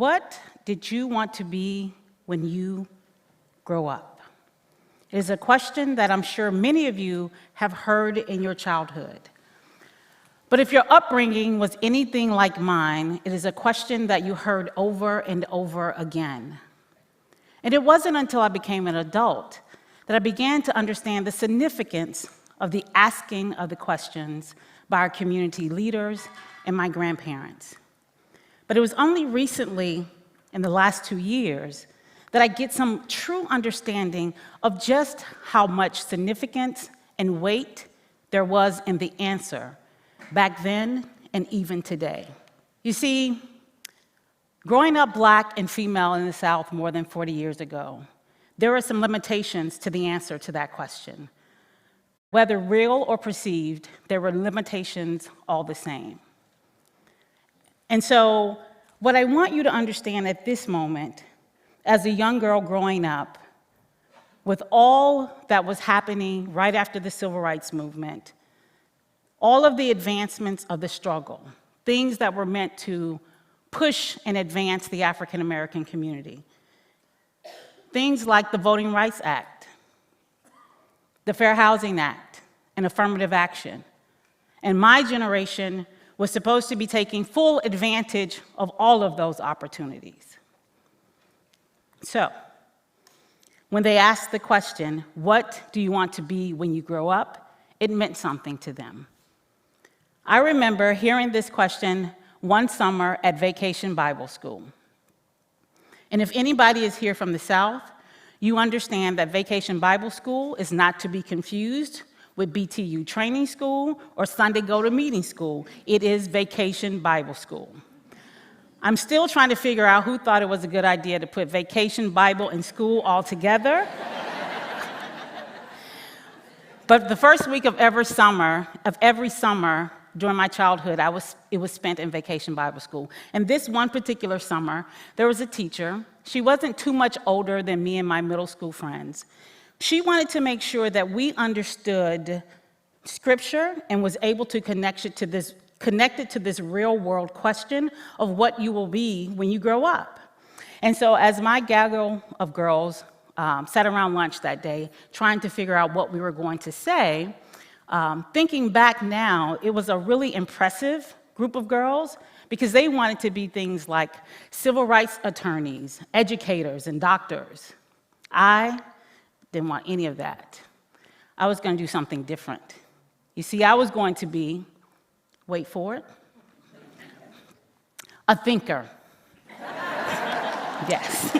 What did you want to be when you grow up? It is a question that I'm sure many of you have heard in your childhood. But if your upbringing was anything like mine, it is a question that you heard over and over again. And it wasn't until I became an adult that I began to understand the significance of the asking of the questions by our community leaders and my grandparents. But it was only recently, in the last 2 years, that I get some true understanding of just how much significance and weight there was in the answer back then and even today. You see, growing up Black and female in the South more than 40 years ago, there are some limitations to the answer to that question. Whether real or perceived, there were limitations all the same. And so, what I want you to understand at this moment, as a young girl growing up, with all that was happening right after the Civil Rights Movement, all of the advancements of the struggle, things that were meant to push and advance the African American community, things like the Voting Rights Act, the Fair Housing Act, and affirmative action. And my generation was supposed to be taking full advantage of all of those opportunities. So, when they asked the question, what do you want to be when you grow up? It meant something to them. I remember hearing this question one summer at Vacation Bible School. And if anybody is here from the South, you understand that Vacation Bible School is not to be confused with BTU Training School or Sunday Go to Meeting School. It is Vacation Bible School. I'm still trying to figure out who thought it was a good idea to put Vacation Bible and school all together. But the first week of every summer during my childhood, it was spent in Vacation Bible School. And this one particular summer, there was a teacher. She wasn't too much older than me and my middle school friends. She wanted to make sure that we understood Scripture and was able to connect it to this real-world question of what you will be when you grow up. And so as my gaggle of girls sat around lunch that day trying to figure out what we were going to say, thinking back now, it was a really impressive group of girls because they wanted to be things like civil rights attorneys, educators, and doctors. I didn't want any of that. I was going to do something different. You see, I was going to be, wait for it, a thinker. Yes.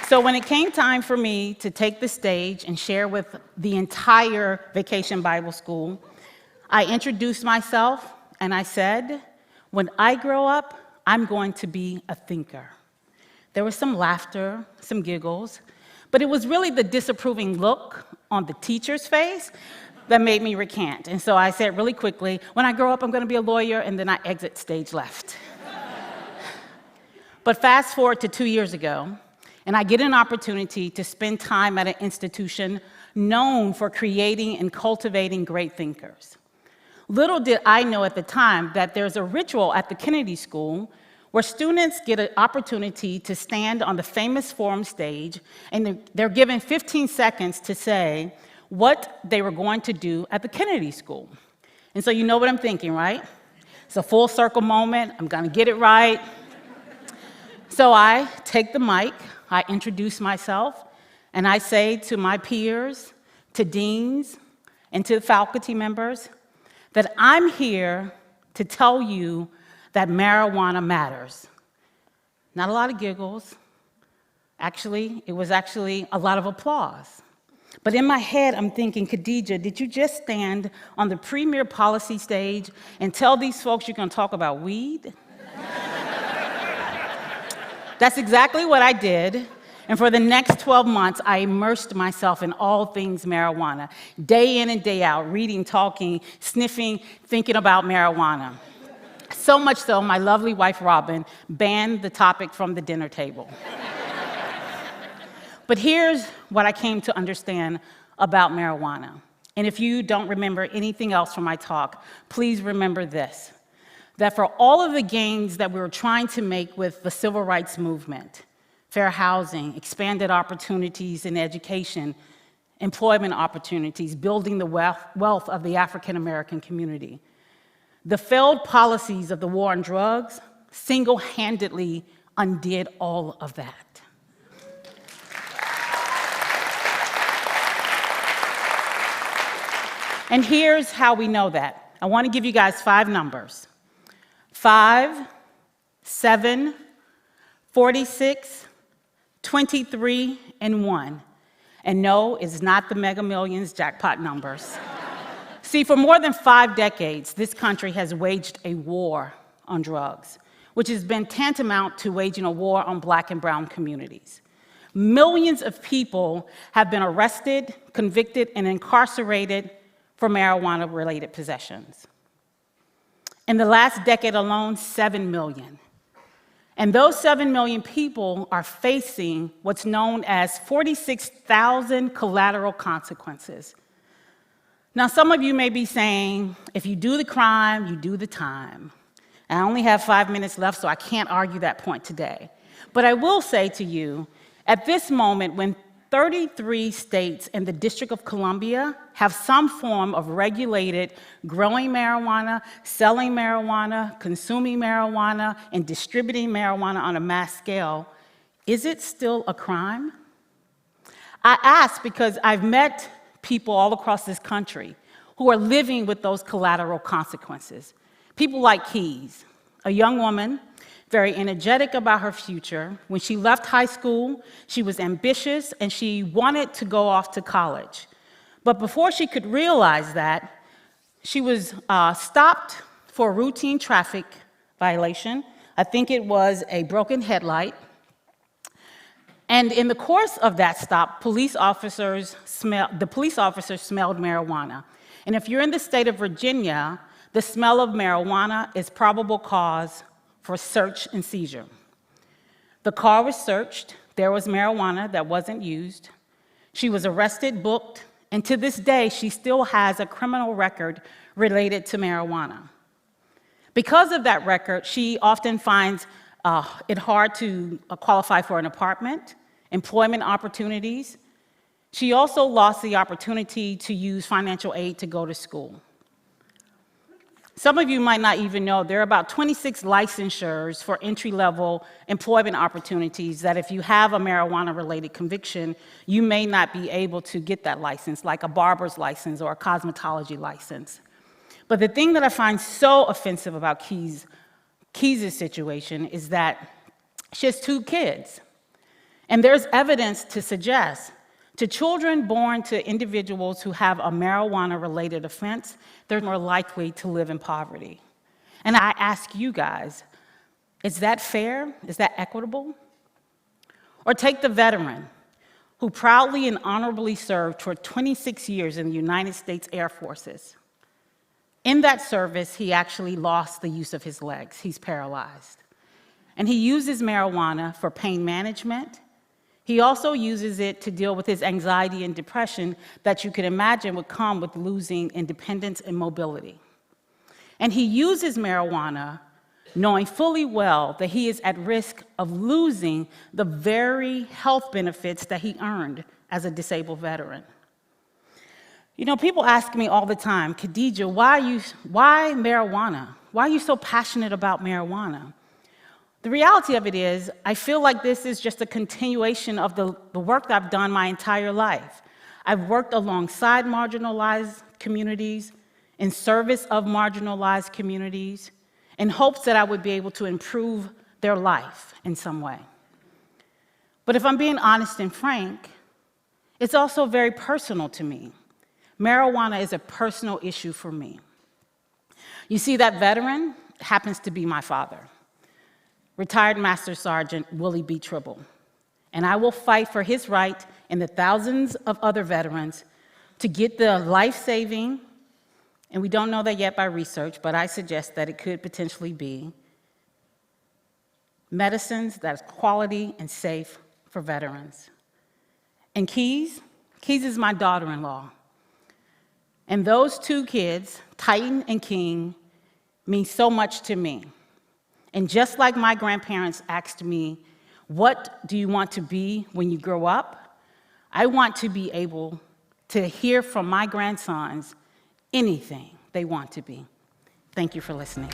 So when it came time for me to take the stage and share with the entire Vacation Bible School, I introduced myself and I said, when I grow up, I'm going to be a thinker. There was some laughter, some giggles, but it was really the disapproving look on the teacher's face that made me recant. And so I said really quickly, when I grow up, I'm going to be a lawyer, and then I exit stage left. But fast forward to 2 years ago, and I get an opportunity to spend time at an institution known for creating and cultivating great thinkers. Little did I know at the time that there's a ritual at the Kennedy School where students get an opportunity to stand on the famous forum stage, and they're given 15 seconds to say what they were going to do at the Kennedy School. And so you know what I'm thinking, right? It's a full circle moment. I'm going to get it right. So I take the mic, I introduce myself, and I say to my peers, to deans, and to faculty members that I'm here to tell you that marijuana matters. Not a lot of giggles. Actually, it was actually a lot of applause. But in my head, I'm thinking, Khadija, did you just stand on the premier policy stage and tell these folks you're going to talk about weed? That's exactly what I did. And for the next 12 months, I immersed myself in all things marijuana, day in and day out, reading, talking, sniffing, thinking about marijuana. So much so, my lovely wife, Robin, banned the topic from the dinner table. But here's what I came to understand about marijuana. And if you don't remember anything else from my talk, please remember this. that for all of the gains that we were trying to make with the civil rights movement, fair housing, expanded opportunities in education, employment opportunities, building the wealth of the African American community, the failed policies of the war on drugs single-handedly undid all of that. And here's how we know that. I want to give you guys 5 numbers. 5, 7, 46, 23, and 1. And no, it's not the Mega Millions jackpot numbers. See, for more than 5 decades, this country has waged a war on drugs, which has been tantamount to waging a war on Black and brown communities. Millions of people have been arrested, convicted, and incarcerated for marijuana-related possessions. In the last decade alone, 7 million. And those 7 million people are facing what's known as 46,000 collateral consequences. Now, some of you may be saying, if you do the crime, you do the time. I only have 5 minutes left, so I can't argue that point today. But I will say to you, at this moment, when 33 states and the District of Columbia have some form of regulated growing marijuana, selling marijuana, consuming marijuana, and distributing marijuana on a mass scale, is it still a crime? I ask because I've met people all across this country who are living with those collateral consequences. People like Keys, a young woman, very energetic about her future. When she left high school, she was ambitious and she wanted to go off to college. But before she could realize that, she was stopped for a routine traffic violation. I think it was a broken headlight. And in the course of that stop, the police officers smelled marijuana. And if you're in the state of Virginia, the smell of marijuana is probable cause for search and seizure. The car was searched. There was marijuana that wasn't used. She was arrested, booked, and to this day, she still has a criminal record related to marijuana. Because of that record, she often finds it hard to qualify for an apartment, employment opportunities. She also lost the opportunity to use financial aid to go to school. Some of you might not even know there are about 26 licensures for entry-level employment opportunities that if you have a marijuana-related conviction, you may not be able to get that license, like a barber's license or a cosmetology license. But the thing that I find so offensive about Keys' situation is that she has 2 kids. And there's evidence to suggest to children born to individuals who have a marijuana-related offense, they're more likely to live in poverty. And I ask you guys, is that fair? Is that equitable? Or take the veteran who proudly and honorably served for 26 years in the United States Air Forces. In that service, he actually lost the use of his legs. He's paralyzed. And he uses marijuana for pain management. He also uses it to deal with his anxiety and depression that you can imagine would come with losing independence and mobility. And he uses marijuana knowing fully well that he is at risk of losing the very health benefits that he earned as a disabled veteran. You know, people ask me all the time, Khadija, why marijuana? Why are you so passionate about marijuana? The reality of it is, I feel like this is just a continuation of the work that I've done my entire life. I've worked alongside marginalized communities, in service of marginalized communities, in hopes that I would be able to improve their life in some way. But if I'm being honest and frank, it's also very personal to me. Marijuana is a personal issue for me. You see, that veteran happens to be my father, retired Master Sergeant Willie B. Tribble. And I will fight for his right and the thousands of other veterans to get the life-saving, and we don't know that yet by research, but I suggest that it could potentially be medicines that is quality and safe for veterans. And Keys is my daughter-in-law. And those 2 kids, Titan and King, means so much to me. And just like my grandparents asked me, what do you want to be when you grow up? I want to be able to hear from my grandsons anything they want to be. Thank you for listening.